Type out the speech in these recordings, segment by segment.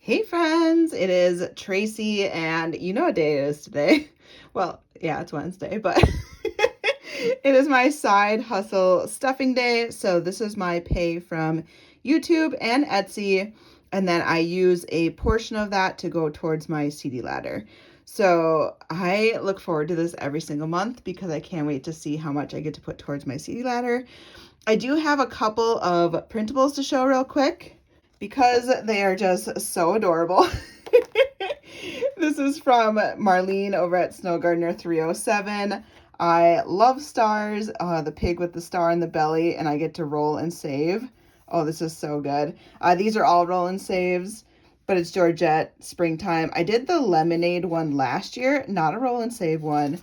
Hey friends, it is Tracy, and you know what day it is today. Well, yeah, it's Wednesday, but it is my side hustle stuffing day. So this is my pay from YouTube and Etsy, and then I use a portion of that to go towards my CD ladder. So I look forward to this every single month because I can't wait to see how much I get to put towards my CD ladder. I do have a couple of printables to show real quick because they are just so adorable. This is from Marlene over at Snow Gardener 307. I love stars, the pig with the star in the belly, and I get to roll and save. Oh, this is so good. These are all roll and saves, but it's Georgette Springtime. I did the lemonade one last year, not a roll and save one.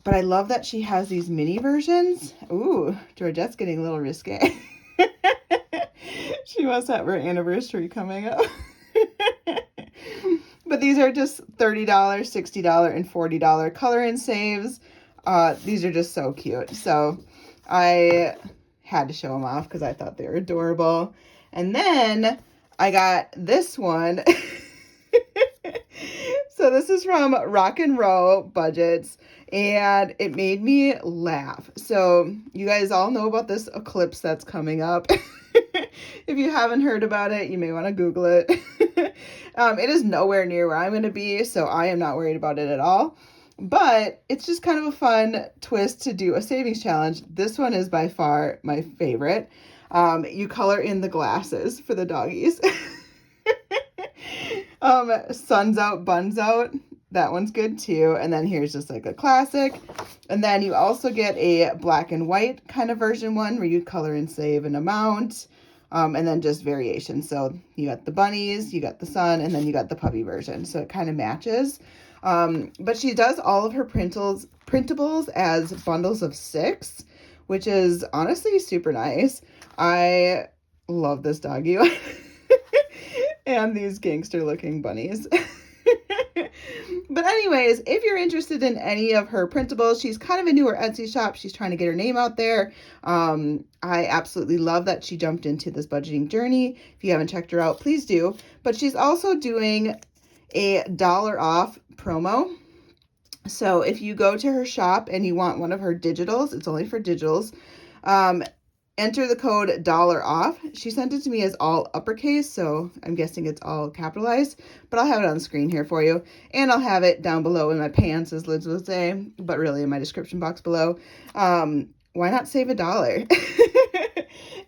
But I love that she has these mini versions. Ooh, Georgette's getting a little risque. She must have her anniversary coming up. But these are just $30, $60, and $40 color and saves. These are just so cute. So I had to show them off because I thought they were adorable. And then I got this one. So this is from Rock and Roll Budgets, and it made me laugh. So you guys all know about this eclipse that's coming up. If you haven't heard about it, you may want to Google it. It is nowhere near where I'm going to be, so I am not worried about it at all. But it's just kind of a fun twist to do a savings challenge. This one is by far my favorite. You color in the glasses for the doggies. Sun's out, buns out. That one's good too. And then here's just like a classic. And then you also get a black and white kind of version one where you color and save an amount. And then just variations. So you got the bunnies, you got the sun, and then you got the puppy version. So it kind of matches. But she does all of her printables as bundles of 6, which is honestly super nice. I love this doggy one. And these gangster looking bunnies. But anyways, if you're interested in any of her printables, she's kind of a newer Etsy shop. She's trying to get her name out there. I absolutely love that she jumped into this budgeting journey. If you haven't checked her out, please do. But she's also doing a $1 off promo. So if you go to her shop and you want one of her digitals, it's only for digitals, enter the code $off. She sent it to me as all uppercase, so I'm guessing it's all capitalized, but I'll have it on the screen here for you. And I'll have it down below in my pants, as Liz would say, but really in my description box below. Why not save $1?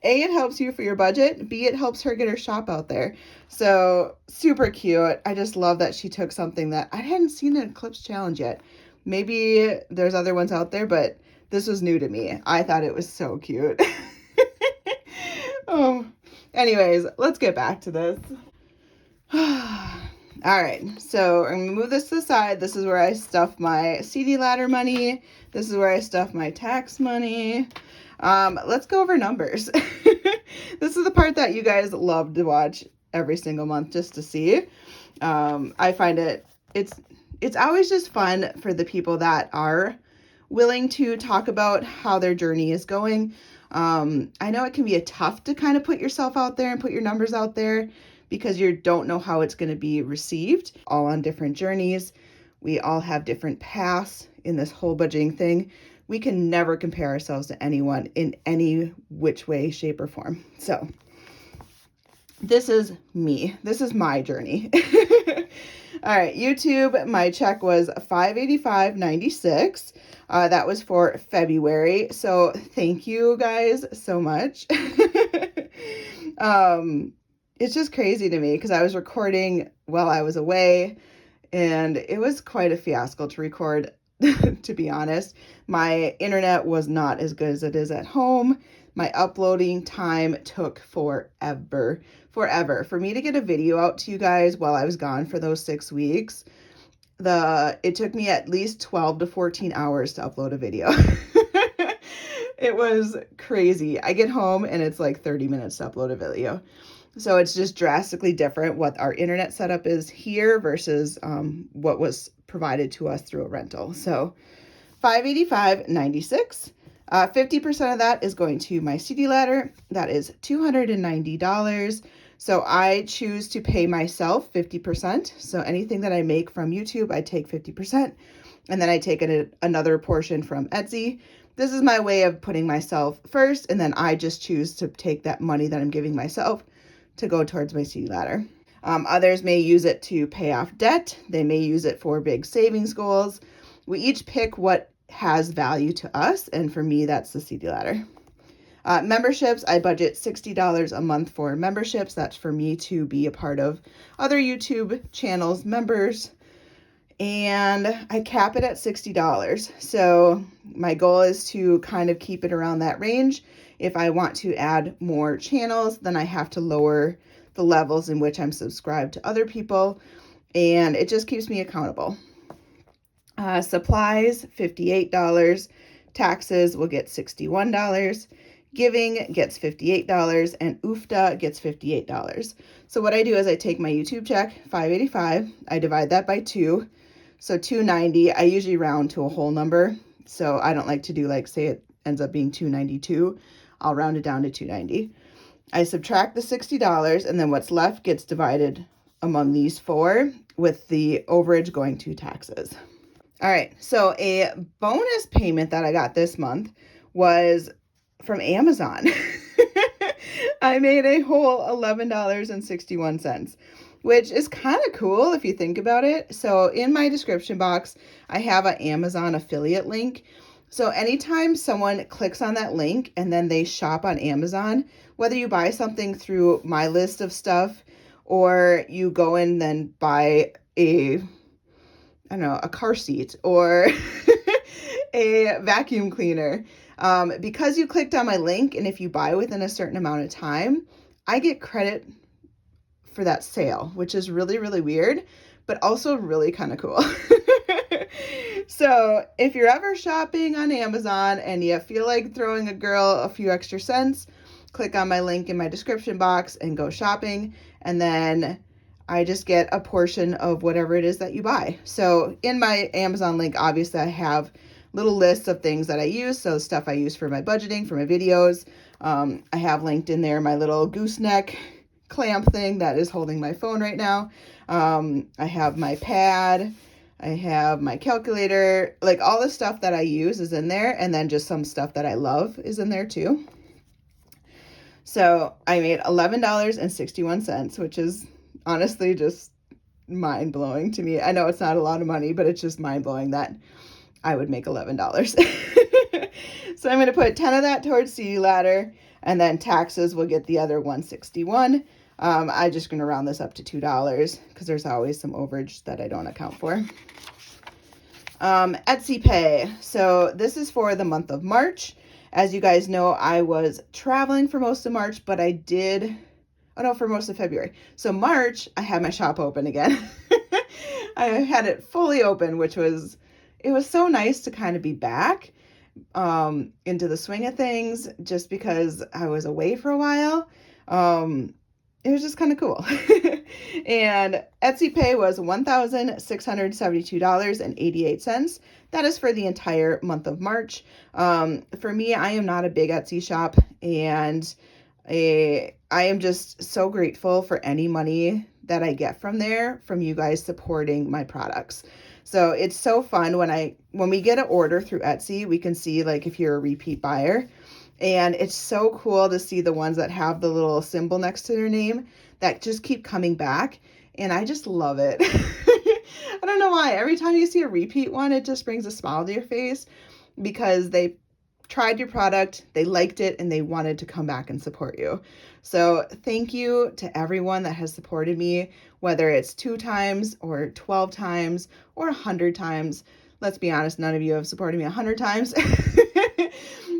A, it helps you for your budget. B, it helps her get her shop out there. So super cute. I just love that she took something that I hadn't seen an eclipse challenge yet. Maybe there's other ones out there, but this was new to me. I thought it was so cute. Oh, anyways, let's get back to this. All right, so I'm gonna move this to the side. This is where I stuff my CD ladder money. This is where I stuff my tax money. Let's go over numbers. This is the part that you guys love to watch every single month just to see. I find it's always just fun for the people that are willing to talk about how their journey is going. I know it can be tough to kind of put yourself out there and put your numbers out there because you don't know how it's going to be received. All on different journeys. We all have different paths in this whole budgeting thing. We can never compare ourselves to anyone in any which way, shape, or form. So this is me. This is my journey. All right, YouTube, my check was $585.96. That was for February. So thank you guys so much. It's just crazy to me because I was recording while I was away, and it was quite a fiasco to record, to be honest. My internet was not as good as it is at home. My uploading time took forever. For me to get a video out to you guys while I was gone for those 6 weeks, it took me at least 12 to 14 hours to upload a video. It was crazy. I get home and it's like 30 minutes to upload a video. So it's just drastically different what our internet setup is here versus what was provided to us through a rental. So $585.96. 50% of that is going to my CD ladder. That is $290. So I choose to pay myself 50%. So anything that I make from YouTube, I take 50%. And then I take another portion from Etsy. This is my way of putting myself first. And then I just choose to take that money that I'm giving myself to go towards my CD ladder. Others may use it to pay off debt. They may use it for big savings goals. We each pick what has value to us. And for me, that's the CD ladder. Memberships, I budget $60 a month for memberships. That's for me to be a part of other YouTube channels, members. And I cap it at $60. So my goal is to kind of keep it around that range. If I want to add more channels, then I have to lower the levels in which I'm subscribed to other people. And it just keeps me accountable. Supplies, $58. Taxes will get $61. Giving gets $58, and UFTA gets $58. So what I do is I take my YouTube check, $585, I divide that by 2, so $290. I usually round to a whole number, so I don't like to do, like, say it ends up being $292. I'll round it down to $290. I subtract the $60, and then what's left gets divided among these 4, with the overage going to taxes. All right, so a bonus payment that I got this month was from Amazon. I made a whole $11.61, which is kind of cool if you think about it. So in my description box, I have an Amazon affiliate link. So anytime someone clicks on that link and then they shop on Amazon, whether you buy something through my list of stuff or you go and then buy a car seat or a vacuum cleaner, because you clicked on my link, and if you buy within a certain amount of time, I get credit for that sale, which is really, really weird, but also really kind of cool. So if you're ever shopping on Amazon and you feel like throwing a girl a few extra cents, click on my link in my description box and go shopping, and then I just get a portion of whatever it is that you buy. So in my Amazon link, obviously I have little lists of things that I use. So stuff I use for my budgeting, for my videos. I have linked in there my little gooseneck clamp thing that is holding my phone right now. I have my pad. I have my calculator. Like, all the stuff that I use is in there. And then just some stuff that I love is in there too. So I made $11.61, which is honestly just mind-blowing to me. I know it's not a lot of money, but it's just mind-blowing that I would make $11. So I'm going to put 10 of that towards CD ladder, and then taxes will get the other $161. I'm just going to round this up to $2 because there's always some overage that I don't account for. Etsy Pay. So this is for the month of March. As you guys know, I was traveling for most of March, but for most of February. So March, I had my shop open again. I had it fully open, it was so nice to kind of be back into the swing of things, just because I was away for a while. It was just kind of cool. And Etsy Pay was $1,672.88. That is for the entire month of March. For me, I am not a big Etsy shop, and I am just so grateful for any money that I get from there, from you guys supporting my products. So it's so fun when we get an order through Etsy, we can see, like, if you're a repeat buyer, and it's so cool to see the ones that have the little symbol next to their name that just keep coming back. And I just love it. I don't know why. Every time you see a repeat one, it just brings a smile to your face because they tried your product, they liked it, and they wanted to come back and support you. So thank you to everyone that has supported me, whether it's 2 times or 12 times or 100 times. Let's be honest, none of you have supported me 100 times,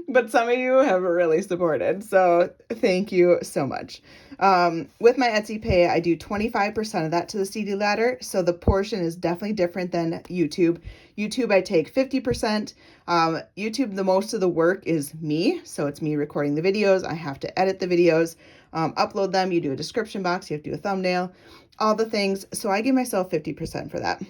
but some of you have really supported. So thank you so much. With my Etsy Pay, I do 25% of that to the CD ladder. So the portion is definitely different than YouTube. YouTube, I take 50%. YouTube, the most of the work is me. So it's me recording the videos. I have to edit the videos, upload them. You do a description box. You have to do a thumbnail, all the things. So I give myself 50% for that.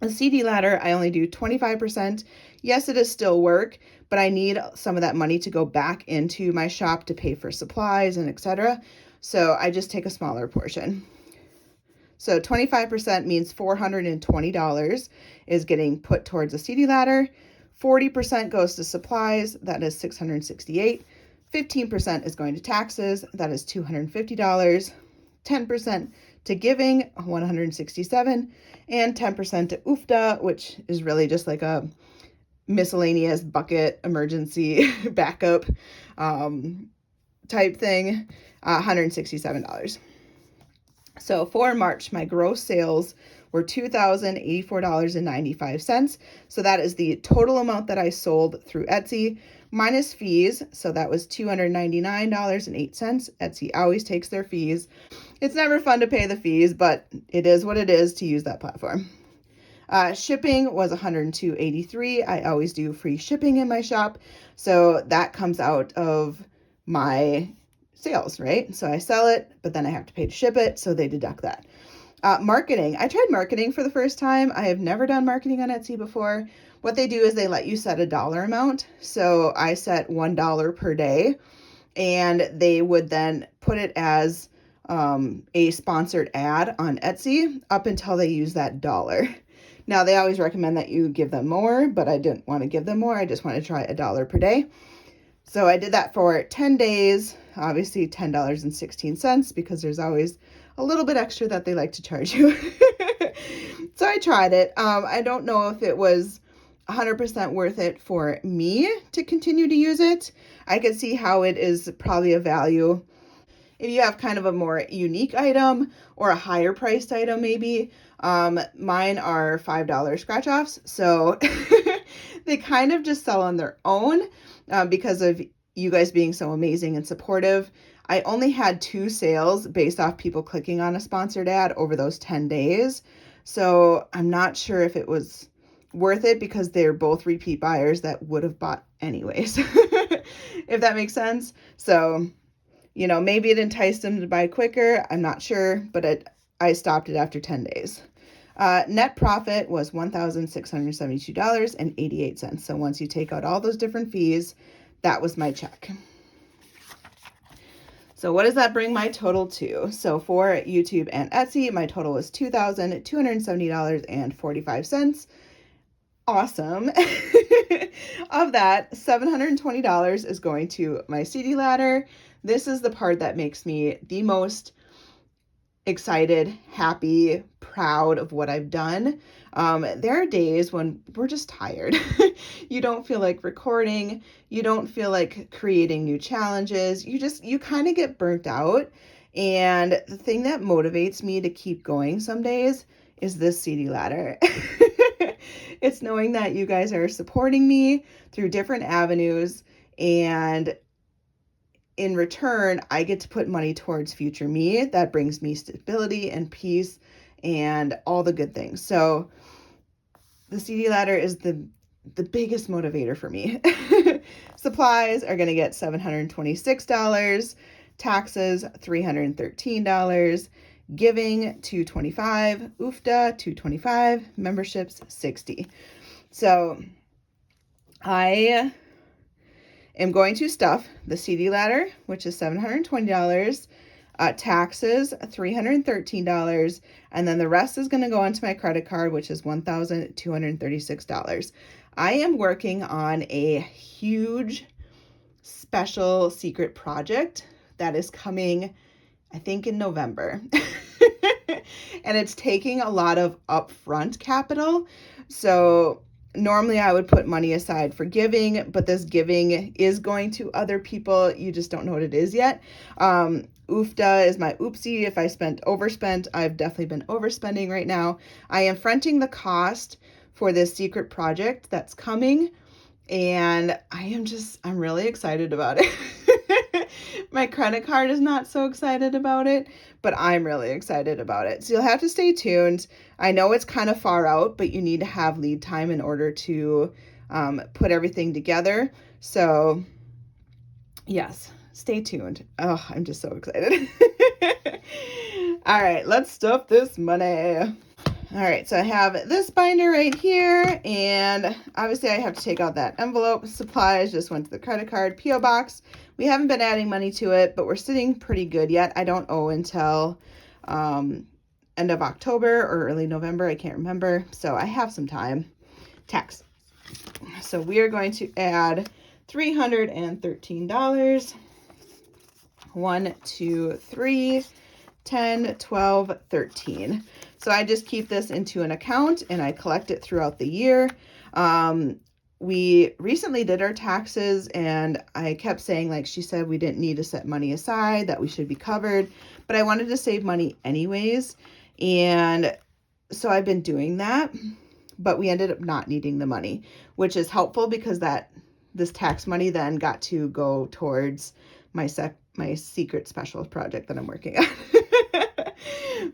The CD ladder, I only do 25%. Yes, it is still work, but I need some of that money to go back into my shop to pay for supplies and etc. So I just take a smaller portion. So 25% means $420 is getting put towards a CD ladder. 40% goes to supplies, that is $668. 15% is going to taxes, that is $250. 10% to giving, $167, and 10% to UFTA, which is really just like a miscellaneous bucket emergency backup type thing, $167. So for March, my gross sales were $2,084.95. So that is the total amount that I sold through Etsy minus fees. So that was $299.08. Etsy always takes their fees. It's never fun to pay the fees, but it is what it is to use that platform. Shipping was $102.83. I always do free shipping in my shop. So that comes out of my sales, right? So I sell it, but then I have to pay to ship it. So they deduct that. Marketing. I tried marketing for the first time. I have never done marketing on Etsy before. What they do is they let you set a dollar amount. So I set $1 per day, and they would then put it as a sponsored ad on Etsy up until they use that dollar. Now, they always recommend that you give them more, but I didn't want to give them more. I just want to try $1 per day. So I did that for 10 days, obviously $10.16, because there's always a little bit extra that they like to charge you. So I tried it. I don't know if it was 100% worth it for me to continue to use it. I could see how it is probably a value if you have kind of a more unique item or a higher priced item maybe. Mine are $5 scratch offs. So they kind of just sell on their own because of you guys being so amazing and supportive. I only had 2 sales based off people clicking on a sponsored ad over those 10 days. So I'm not sure if it was worth it because they're both repeat buyers that would have bought anyways, if that makes sense. So, you know, maybe it enticed them to buy quicker. I'm not sure, but I stopped it after 10 days. Net profit was $1,672.88. So once you take out all those different fees, that was my check. So what does that bring my total to? So for YouTube and Etsy, my total was $2,270.45. Awesome. Of that, $720 is going to my CD ladder. This is the part that makes me the most excited, happy, proud of what I've done. There are days when we're just tired. You don't feel like recording. You don't feel like creating new challenges. You kind of get burnt out. And the thing that motivates me to keep going some days is this CD ladder. It's knowing that you guys are supporting me through different avenues, and in return, I get to put money towards future me. That brings me stability and peace and all the good things. So the CD ladder is the biggest motivator for me. Supplies are going to get $726, taxes $313, giving $225, UFTA $225, memberships $60. So I am going to stuff the CD ladder, which is $720, taxes $313, and then the rest is going to go onto my credit card, which is $1,236. I am working on a huge special secret project that is coming, I think, in November. And it's taking a lot of upfront capital. So normally I would put money aside for giving, but this giving is going to other people. You just don't know what it is yet. UFTA is my oopsie. If I overspent, I've definitely been overspending right now. I am fronting the cost for this secret project that's coming, and I'm really excited about it. My credit card is not so excited about it, but I'm really excited about it. So you'll have to stay tuned. I know it's kind of far out, but you need to have lead time in order to put everything together. So yes, stay tuned. Oh, I'm just so excited. All right, let's stuff this money. All right, so I have this binder right here, and obviously I have to take out that envelope. Supplies just went to the credit card. P.O. box, we haven't been adding money to it, but we're sitting pretty good yet. I don't owe until end of October or early November. I can't remember, so I have some time. Tax. So we are going to add $313. 1, 2, 3, 10, 12, 13. So I just keep this into an account and I collect it throughout the year. We recently did our taxes and I kept saying, like she said, we didn't need to set money aside, that we should be covered, but I wanted to save money anyways. And so I've been doing that, but we ended up not needing the money, which is helpful because this tax money then got to go towards my secret special project that I'm working on.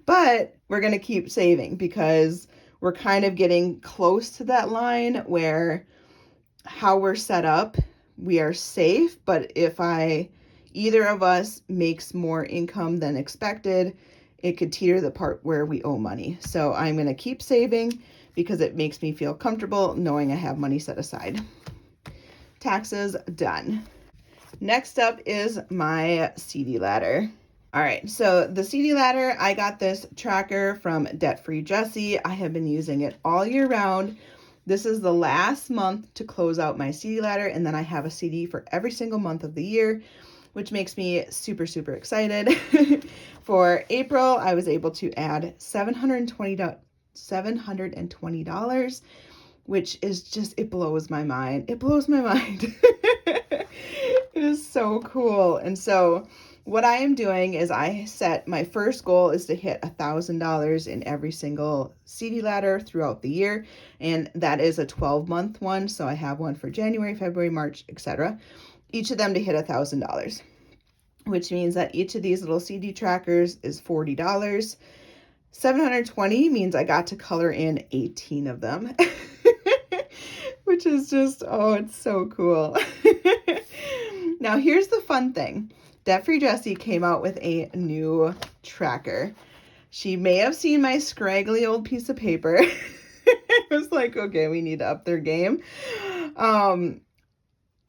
But we're going to keep saving because we're kind of getting close to that line where how we're set up, we are safe. But if either of us makes more income than expected, it could teeter the part where we owe money. So I'm going to keep saving because it makes me feel comfortable knowing I have money set aside. Taxes done. Next up is my CD ladder. All right, so the CD ladder, I got this tracker from Debt Free Jessie. I have been using it all year round. This is the last month to close out my CD ladder, and then I have a CD for every single month of the year, which makes me super, super excited. For April, I was able to add $720, which is just, it blows my mind. It blows my mind. It is so cool. And so what I am doing is my first goal is to hit $1,000 in every single CD ladder throughout the year. And that is a 12-month one. So I have one for January, February, March, etc. Each of them to hit $1,000, which means that each of these little CD trackers is $40. 720 means I got to color in 18 of them, which is just, oh, it's so cool. Now, here's the fun thing. Debt Free Jessie came out with a new tracker. She may have seen my scraggly old piece of paper. I was like, okay, we need to up their game.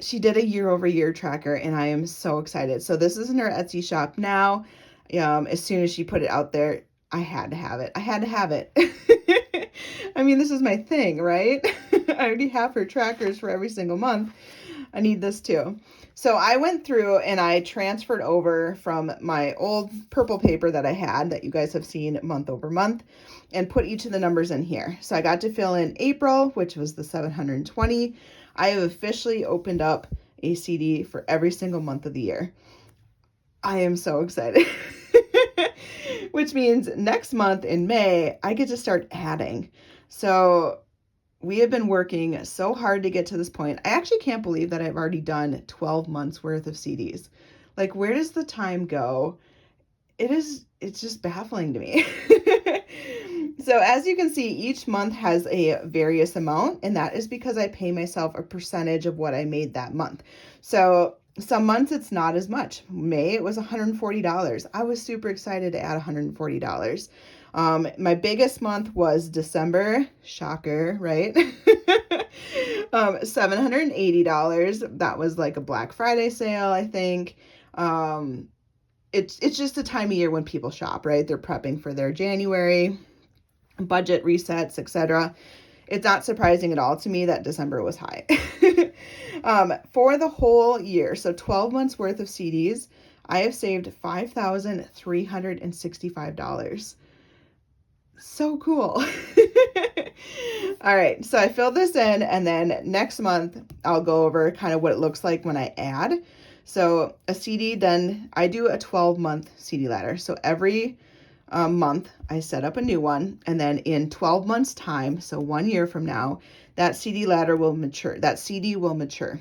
She did a year-over-year tracker, and I am so excited. So this is in her Etsy shop now. As soon as she put it out there, I had to have it. I had to have it. I mean, this is my thing, right? I already have her trackers for every single month. I need this too. So I went through and I transferred over from my old purple paper that I had that you guys have seen month over month and put each of the numbers in here. So I got to fill in April, which was the 720. I have officially opened up a CD for every single month of the year. I am so excited. Which means next month in May, I get to start adding. So we have been working so hard to get to this point. I actually can't believe that I've already done 12 months worth of CDs. Like, where does the time go? It's just baffling to me. So as you can see, each month has a various amount, and that is because I pay myself a percentage of what I made that month. So some months it's not as much. May, it was $140. I was super excited to add $140. My biggest month was December. Shocker, right? $780. That was like a Black Friday sale, I think. It's just a time of year when people shop, right? They're prepping for their January budget resets, etc. It's not surprising at all to me that December was high. For the whole year, so 12 months worth of CDs, I have saved $5,365. So cool. All right, so I filled this in, and then next month I'll go over kind of what it looks like when I add. So a CD, then I do a 12-month CD ladder. So every month I set up a new one, and then in 12 months time, so 1 year from now, that CD ladder will mature. That CD will mature.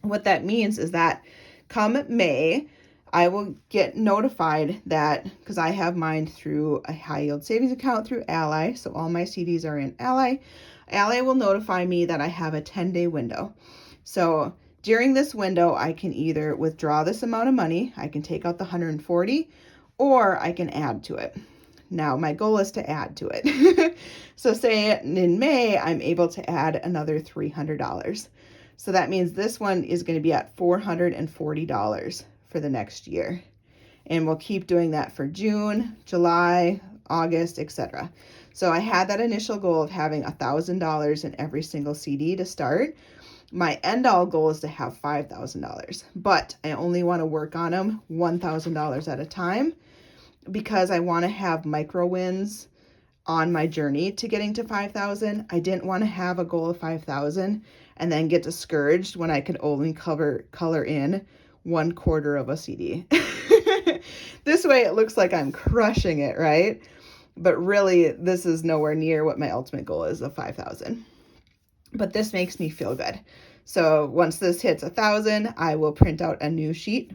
What that means is that come May, I will get notified that, because I have mine through a high yield savings account through Ally, so all my CDs are in Ally. Ally will notify me that I have a 10-day window. So during this window, I can either withdraw this amount of money, I can take out the 140, or I can add to it. Now my goal is to add to it. So say in May, I'm able to add another $300. So that means this one is going to be at $440 for the next year. And we'll keep doing that for June, July, August, etc. So I had that initial goal of having $1,000 in every single CD to start. My end all goal is to have $5,000, but I only want to work on them $1,000 at a time because I want to have micro wins on my journey to getting to 5,000. I didn't want to have a goal of 5,000 and then get discouraged when I could only color in 1/4 of a CD. This way it looks like I'm crushing it, right? But really, this is nowhere near what my ultimate goal is of 5,000. But this makes me feel good. So once this hits 1,000, I will print out a new sheet.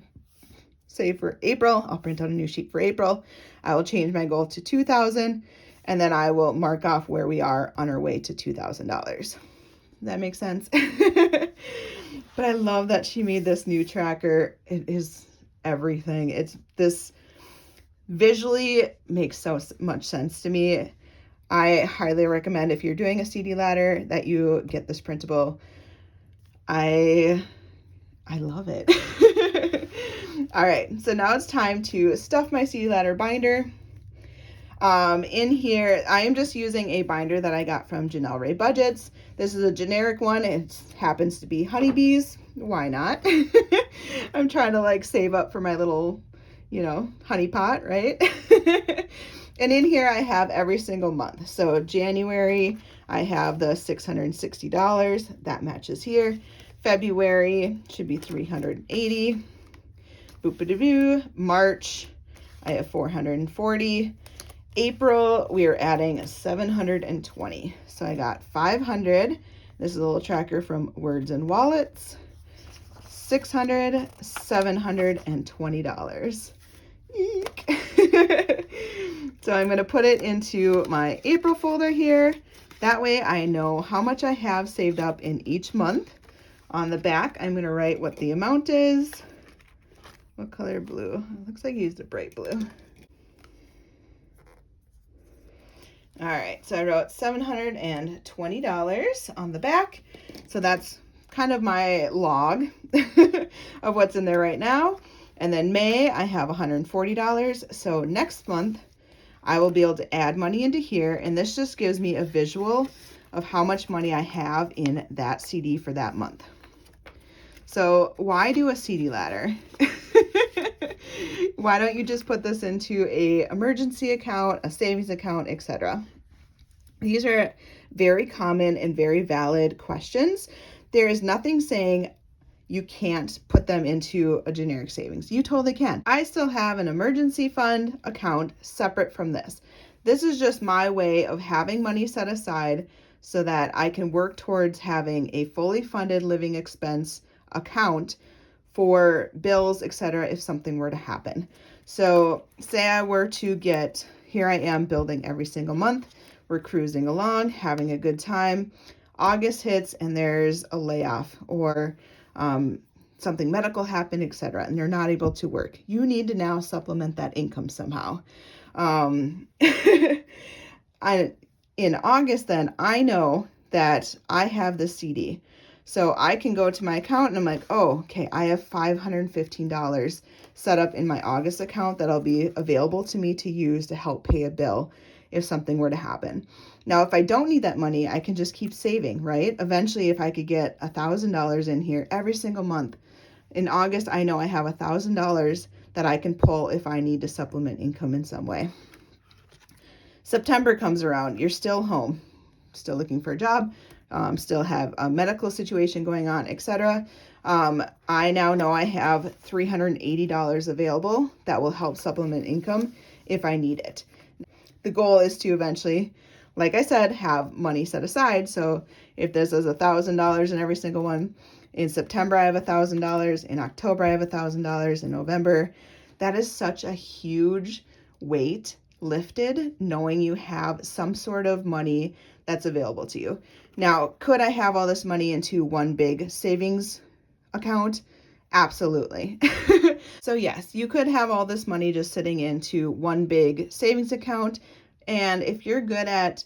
Say for April, I'll print out a new sheet for April. I will change my goal to 2,000, and then I will mark off where we are on our way to $2,000. That makes sense? But I love that she made this new tracker. It is everything. It's this visually makes so much sense to me. I highly recommend if you're doing a CD ladder that you get this printable. I love it. All right, so now it's time to stuff my CD ladder binder. In here, I am just using a binder that I got from Janelle Ray Budgets. This is a generic one. It happens to be honeybees. Why not? I'm trying to like save up for my little, honey pot, right? And in here I have every single month. So January, I have the $660. That matches here. February should be $380. Boop-a-doo-boo. March, I have $440. April, we are adding $720. So I got $500. This is a little tracker from Words and Wallets. $600, $720. Eek. So I'm going to put it into my April folder here. That way I know how much I have saved up in each month. On the back, I'm going to write what the amount is. What color blue? It looks like I used a bright blue. All right, so I wrote $720 on the back. So that's kind of my log of what's in there right now. And then May, I have $140. So next month, I will be able to add money into here. And this just gives me a visual of how much money I have in that CD for that month. So why do a CD ladder? Why don't you just put this into a emergency account, a savings account, etc.? These are very common and very valid questions. There is nothing saying you can't put them into a generic savings. You totally can. I still have an emergency fund account separate from this. This is just my way of having money set aside so that I can work towards having a fully funded living expense account for bills, etc. if something were to happen. So say I were to get, here I am building every single month. We're cruising along, having a good time. August hits and there's a layoff or something medical happened, etc. and you're not able to work. You need to now supplement that income somehow. In August then, I know that I have this CD. So I can go to my account and I'm like, oh, okay, I have $515 set up in my August account that'll be available to me to use to help pay a bill if something were to happen. Now, if I don't need that money, I can just keep saving, right? Eventually, if I could get $1,000 in here every single month, in August, I know I have $1,000 that I can pull if I need to supplement income in some way. September comes around, you're still home, still looking for a job, still have a medical situation going on, etc. I now know I have $380 available that will help supplement income if I need it. The goal is to eventually, like I said, have money set aside. So if this is $1,000 in every single one, in September I have $1,000, in October I have $1,000, in November, that is such a huge weight lifted knowing you have some sort of money that's available to you. Now, could I have all this money into one big savings account? Absolutely. So yes, you could have all this money just sitting into one big savings account. And if you're good at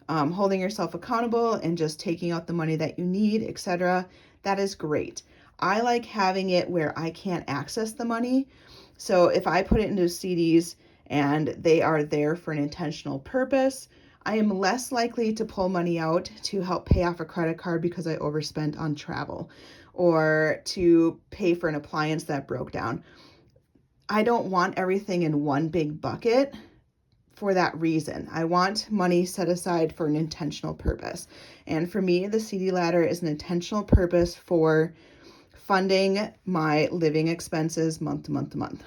holding yourself accountable and just taking out the money that you need, etc., that is great. I like having it where I can't access the money. So if I put it into CDs and they are there for an intentional purpose, I am less likely to pull money out to help pay off a credit card because I overspent on travel or to pay for an appliance that broke down. I don't want everything in one big bucket for that reason. I want money set aside for an intentional purpose. And for me, the CD ladder is an intentional purpose for funding my living expenses month to month to month.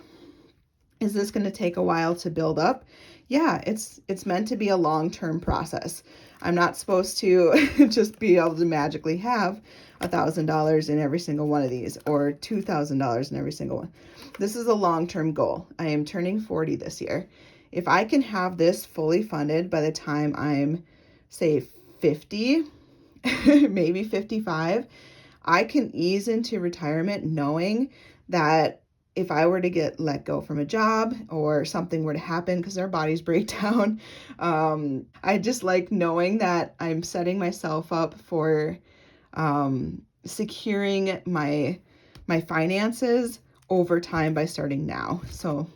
Is this going to take a while to build up? Yeah, it's meant to be a long-term process. I'm not supposed to just be able to magically have $1,000 in every single one of these or $2,000 in every single one. This is a long-term goal. I am turning 40 this year. If I can have this fully funded by the time I'm, say, 50, maybe 55, I can ease into retirement knowing that if I were to get let go from a job or something were to happen because our bodies break down, I just like knowing that I'm setting myself up for securing my finances over time by starting now. So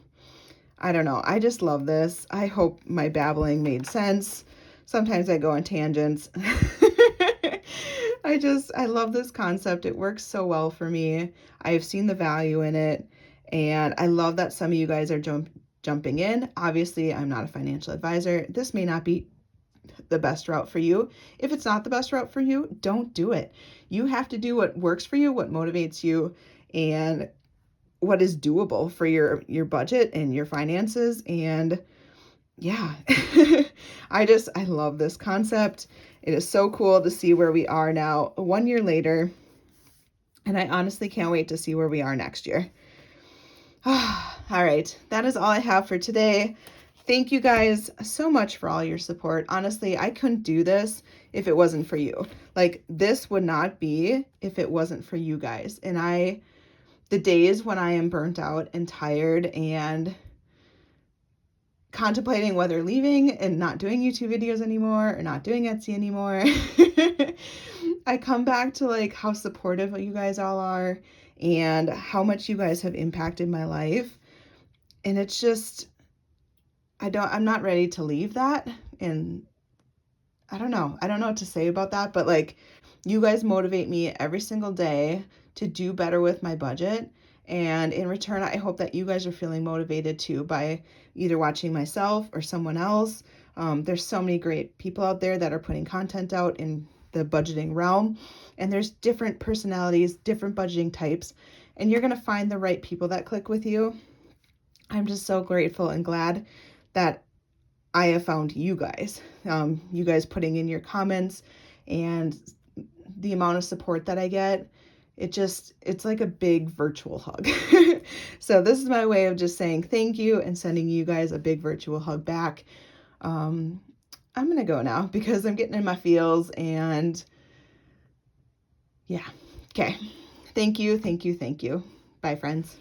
I don't know. I just love this. I hope my babbling made sense. Sometimes I go on tangents. I love this concept. It works so well for me. I've seen the value in it. And I love that some of you guys are jumping in. Obviously, I'm not a financial advisor. This may not be the best route for you. If it's not the best route for you, don't do it. You have to do what works for you, what motivates you, and what is doable for your budget and your finances. And yeah, I love this concept. It is so cool to see where we are now 1 year later. And I honestly can't wait to see where we are next year. All right, that is all I have for today. Thank you guys so much for all your support. Honestly, I couldn't do this if it wasn't for you. Like, this would not be if it wasn't for you guys. And the days when I am burnt out and tired and contemplating whether leaving and not doing YouTube videos anymore or not doing Etsy anymore, I come back to like how supportive you guys all are and how much you guys have impacted my life. And it's just, I'm not ready to leave that. And I don't know what to say about that, but like, you guys motivate me every single day to do better with my budget. And in return, I hope that you guys are feeling motivated too by either watching myself or someone else. There's so many great people out there that are putting content out in the budgeting realm, and there's different personalities, different budgeting types, and you're going to find the right people that click with you. I'm just so grateful and glad that I have found you guys. You guys putting in your comments and the amount of support that I get, it's like a big virtual hug. So this is my way of just saying thank you and sending you guys a big virtual hug back. I'm going to go now because I'm getting in my feels, and yeah. Okay. Thank you. Bye, friends.